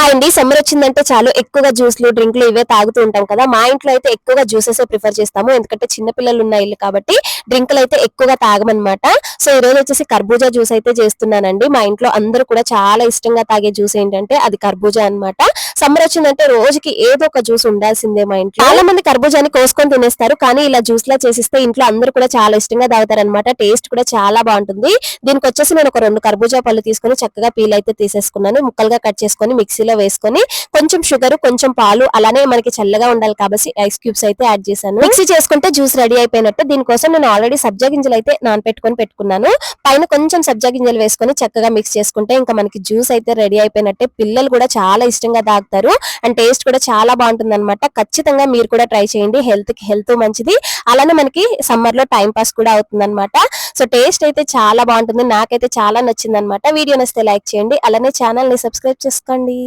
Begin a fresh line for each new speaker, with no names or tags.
అండి సమ్మర్ వచ్చిందంటే చాలు ఎక్కువగా జ్యూస్లు డ్రింక్లు ఇవే తాగుతూ ఉంటాం కదా. మా ఇంట్లో అయితే ఎక్కువగా జ్యూసెస్ ప్రిఫర్ చేస్తాము, ఎందుకంటే చిన్న పిల్లలు ఉన్న ఇల్లు కాబట్టి డ్రింకులు అయితే ఎక్కువగా తాగమన్నమాట. సో ఈ రోజు వచ్చేసి కర్బూజా జ్యూస్ అయితే చేస్తున్నానండి. మా ఇంట్లో అందరూ కూడా చాలా ఇష్టంగా తాగే జ్యూస్ ఏంటంటే అది కర్బూజా అన్నమాట. సమ్మర్ వచ్చిందంటే రోజుకి ఏదో ఒక జ్యూస్ ఉండాల్సిందే మా ఇంట్లో. చాలా మంది కర్బూజాని కోసుకొని తినేస్తారు, కానీ ఇలా జ్యూస్ లా చేసిస్తే ఇంట్లో అందరూ కూడా చాలా ఇష్టంగా తాగుతారన్నమాట. టేస్ట్ కూడా చాలా బాగుంటుంది. దీనికి వచ్చేసి నేను ఒక 2 కర్బూజా పళ్ళు తీసుకొని చక్కగా పీల్ అయితే తీసేసుకున్నాను. ముక్కలుగా కట్ చేసుకొని మిక్సీలో వేసుకొని కొంచెం షుగర్, కొంచెం పాలు, అలానే మనకి చల్లగా ఉండాలి కాబట్టి ఐస్ క్యూబ్స్ అయితే యాడ్ చేశాను. మిక్సీ చేసుకుంటే జ్యూస్ రెడీ అయిపోయినట్టు. దీనికోసం నేను ఆల్రెడీ సబ్జా గింజలు అయితే పెట్టుకున్నాను. పైన కొంచెం సబ్జా గింజలు వేసుకొని చక్కగా మిక్స్ చేసుకుంటే ఇంకా మనకి జ్యూస్ అయితే రెడీ అయిపోయినట్టే. పిల్లలు కూడా చాలా ఇష్టంగా తాగుతారు అండ్ టేస్ట్ కూడా చాలా బాగుంటుంది అనమాట. ఖచ్చితంగా మీరు కూడా ట్రై చేయండి. హెల్త్ మంచిది, అలానే మనకి సమ్మర్ లో టైం పాస్ కూడా అవుతుంది అనమాట. సో టేస్ట్ అయితే చాలా బాగుంటుంది, నాకైతే చాలా నచ్చింది అనమాట. వీడియో నచ్చితే లైక్ చేయండి, అలానే ఛానల్ ని సబ్స్క్రైబ్ చేసుకోండి.